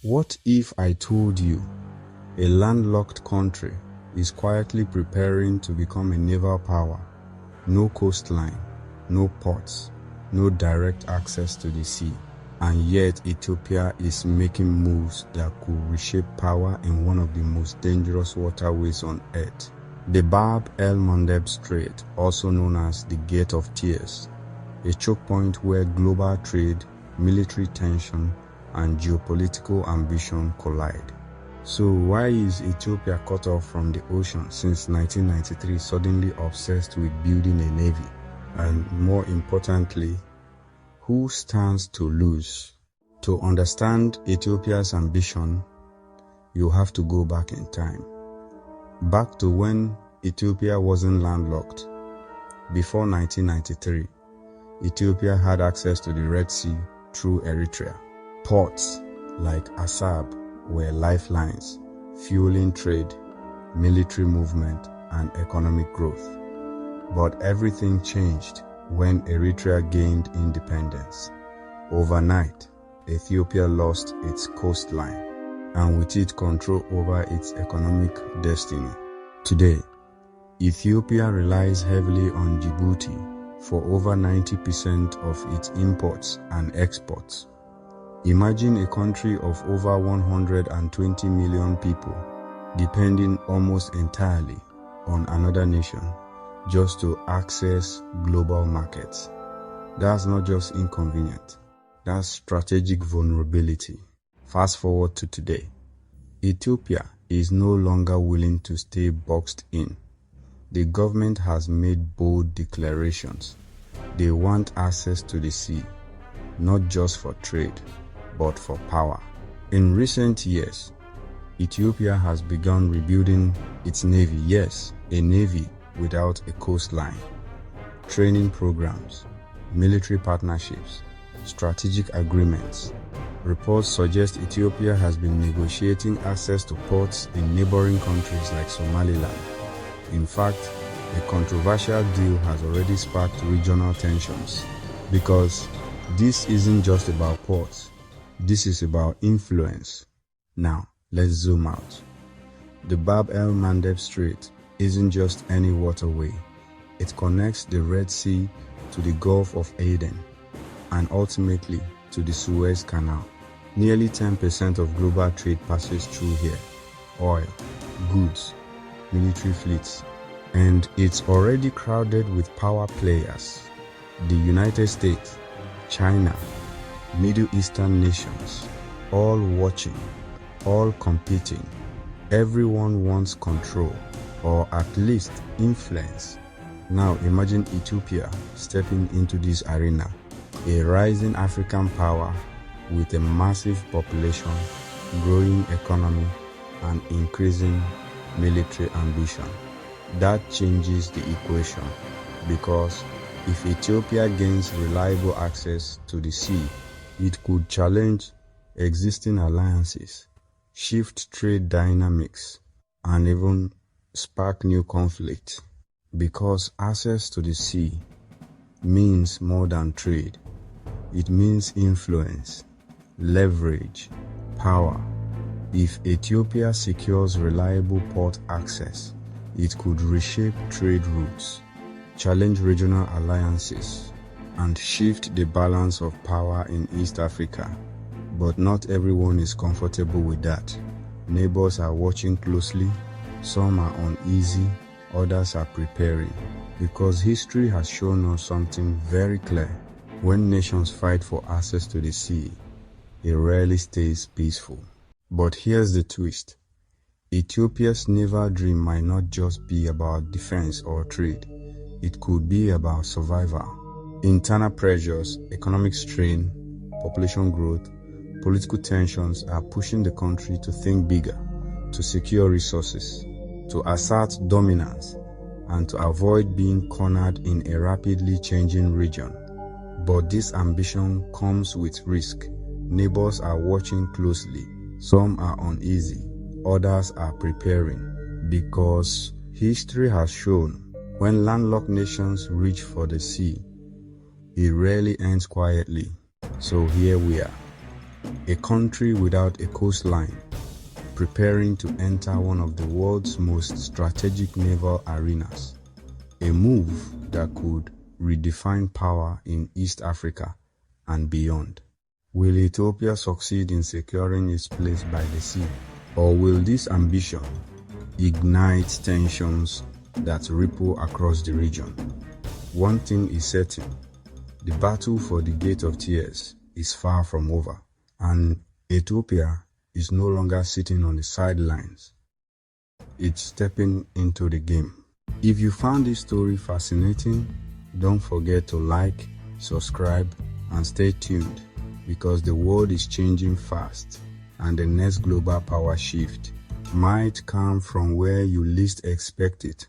What if I told you a landlocked country is quietly preparing to become a naval power? No coastline, no ports, no direct access to the sea, and yet Ethiopia is making moves that could reshape power in one of the most dangerous waterways on earth. The el-Mandeb Strait, also known as the Gate of Tears, a choke point where global trade, military tension, and geopolitical ambition collide. So why is Ethiopia cut off from the ocean since 1993 suddenly obsessed with building a navy? And more importantly, who stands to lose? To understand Ethiopia's ambition, you have to go back in time. Back to when Ethiopia wasn't landlocked. Before 1993, Ethiopia had access to the Red Sea through Eritrea. Ports like Assab were lifelines, fueling trade, military movement, and economic growth. But everything changed when Eritrea gained independence. Overnight, Ethiopia lost its coastline, and with it control over its economic destiny. Today, Ethiopia relies heavily on Djibouti for over 90% of its imports and exports. Imagine a country of over 120 million people depending almost entirely on another nation just to access global markets. That's not just inconvenient, that's strategic vulnerability. Fast forward to today. Ethiopia is no longer willing to stay boxed in. The government has made bold declarations. They want access to the sea, not just for trade, but for power. In recent years, Ethiopia has begun rebuilding its navy. Yes, a navy without a coastline. Training programs, military partnerships, strategic agreements. Reports suggest Ethiopia has been negotiating access to ports in neighboring countries like Somaliland. In fact, a controversial deal has already sparked regional tensions, because this isn't just about ports. This is about influence. Now, let's zoom out. The el-Mandeb Strait isn't just any waterway. It connects the Red Sea to the Gulf of Aden and ultimately to the Suez Canal. Nearly 10% of global trade passes through here. Oil, goods, military fleets. And it's already crowded with power players. The United States, China, Middle Eastern nations, all watching, all competing. Everyone wants control, or at least influence. Now imagine Ethiopia stepping into this arena, a rising African power with a massive population, growing economy, and increasing military ambition. That changes the equation, because if Ethiopia gains reliable access to the sea, it could challenge existing alliances, shift trade dynamics, and even spark new conflict. Because access to the sea means more than trade. It means influence, leverage, power. If Ethiopia secures reliable port access, it could reshape trade routes, challenge regional alliances, and shift the balance of power in East Africa. But not everyone is comfortable with that. Neighbors are watching closely, some are uneasy, others are preparing. Because history has shown us something very clear. When nations fight for access to the sea, it rarely stays peaceful. But here's the twist. Ethiopia's naval dream might not just be about defense or trade. It could be about survival. Internal pressures, economic strain, population growth, political tensions are pushing the country to think bigger, to secure resources, to assert dominance, and to avoid being cornered in a rapidly changing region. But this ambition comes with risk. Neighbors are watching closely. Some are uneasy, others are preparing, because history has shown when landlocked nations reach for the sea, it rarely ends quietly. So here we are, A country without a coastline, preparing to enter one of the world's most strategic naval arenas. A move that could redefine power in East Africa and beyond. Will Ethiopia succeed in securing its place by the sea? Or will this ambition ignite tensions that ripple across the region? One thing is certain, the battle for the Gate of Tears is far from over, and Ethiopia is no longer sitting on the sidelines. It's stepping into the game. If you found this story fascinating, don't forget to like, subscribe, and stay tuned, because the world is changing fast and the next global power shift might come from where you least expect it.